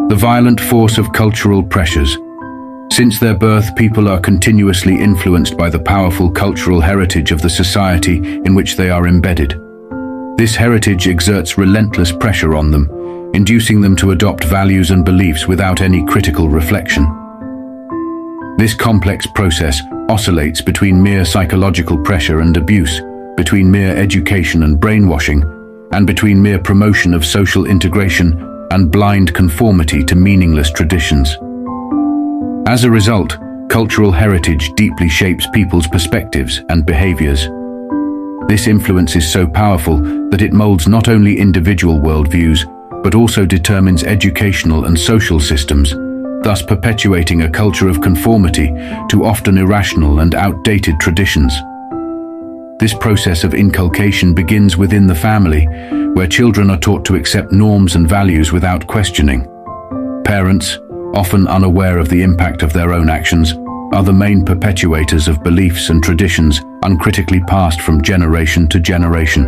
The violent force of cultural pressures. Since their birth, people are continuously influenced by the powerful cultural heritage of the society in which they are embedded. This heritage exerts relentless pressure on them, inducing them to adopt values and beliefs without any critical reflection. This complex process oscillates between mere psychological pressure and abuse, between mere education and brainwashing, and between mere promotion of social integration and blind conformity to meaningless traditions. As a result, cultural heritage deeply shapes people's perspectives and behaviors. This influence is so powerful that it molds not only individual worldviews, but also determines educational and social systems, thus perpetuating a culture of conformity to often irrational and outdated traditions. This process of inculcation begins within the family, where children are taught to accept norms and values without questioning. Parents, often unaware of the impact of their own actions, are the main perpetuators of beliefs and traditions uncritically passed from generation to generation.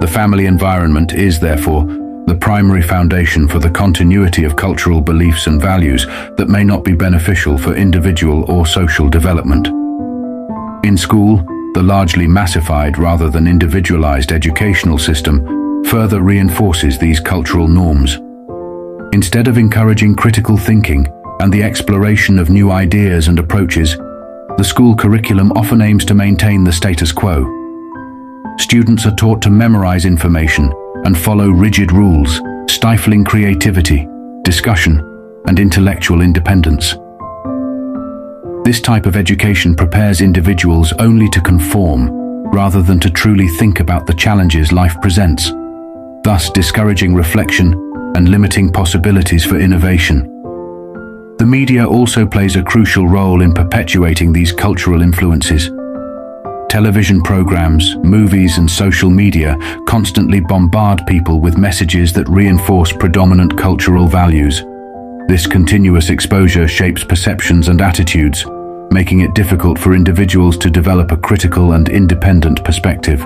The family environment is, therefore, the primary foundation for the continuity of cultural beliefs and values that may not be beneficial for individual or social development. In school, the largely massified rather than individualized educational system further reinforces these cultural norms. Instead of encouraging critical thinking and the exploration of new ideas and approaches, the school curriculum often aims to maintain the status quo. Students are taught to memorize information and follow rigid rules, stifling creativity, discussion, and intellectual independence. This type of education prepares individuals only to conform, rather than to truly think about the challenges life presents, thus discouraging reflection and limiting possibilities for innovation. The media also plays a crucial role in perpetuating these cultural influences. Television programs, movies, and social media constantly bombard people with messages that reinforce predominant cultural values. This continuous exposure shapes perceptions and attitudes, making it difficult for individuals to develop a critical and independent perspective.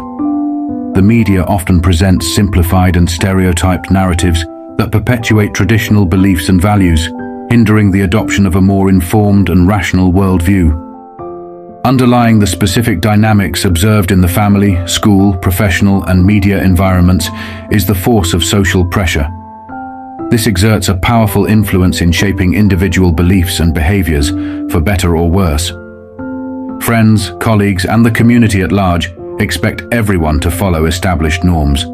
The media often presents simplified and stereotyped narratives that perpetuate traditional beliefs and values, hindering the adoption of a more informed and rational worldview. Underlying the specific dynamics observed in the family, school, professional, and media environments is the force of social pressure. This exerts a powerful influence in shaping individual beliefs and behaviors, for better or worse. Friends, colleagues, and the community at large expect everyone to follow established norms.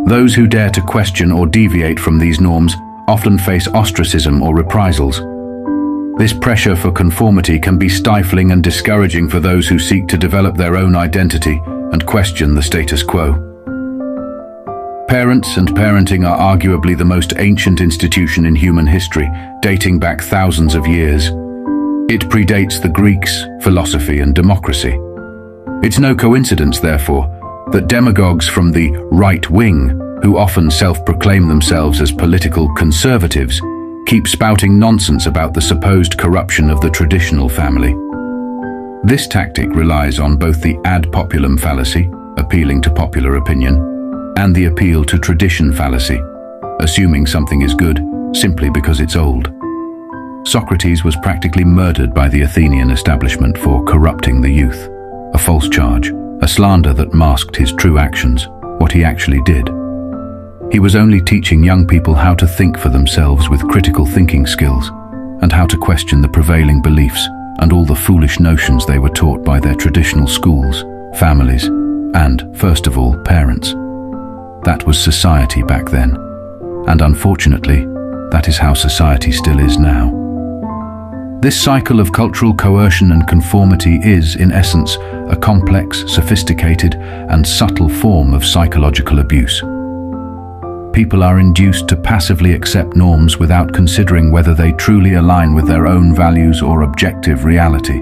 Those who dare to question or deviate from these norms often face ostracism or reprisals. This pressure for conformity can be stifling and discouraging for those who seek to develop their own identity and question the status quo. Parents and parenting are arguably the most ancient institution in human history, dating back thousands of years. It predates the Greeks, philosophy, and democracy. It's no coincidence, therefore, that demagogues from the right wing, who often self-proclaim themselves as political conservatives, keep spouting nonsense about the supposed corruption of the traditional family. This tactic relies on both the ad populum fallacy, appealing to popular opinion, and the appeal to tradition fallacy, assuming something is good simply because it's old. Socrates was practically murdered by the Athenian establishment for corrupting the youth, a false charge, a slander that masked his true actions, what he actually did. He was only teaching young people how to think for themselves with critical thinking skills, and how to question the prevailing beliefs and all the foolish notions they were taught by their traditional schools, families, and, first of all, parents. That was society back then, and unfortunately, that is how society still is now. This cycle of cultural coercion and conformity is, in essence, a complex, sophisticated, and subtle form of psychological abuse. People are induced to passively accept norms without considering whether they truly align with their own values or objective reality.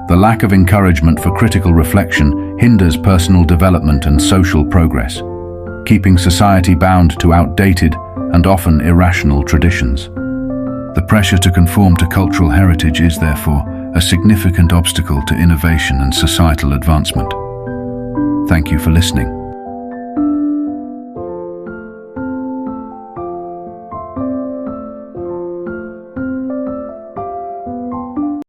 The lack of encouragement for critical reflection hinders personal development and social progress, keeping society bound to outdated and often irrational traditions. The pressure to conform to cultural heritage is, therefore, a significant obstacle to innovation and societal advancement. Thank you for listening.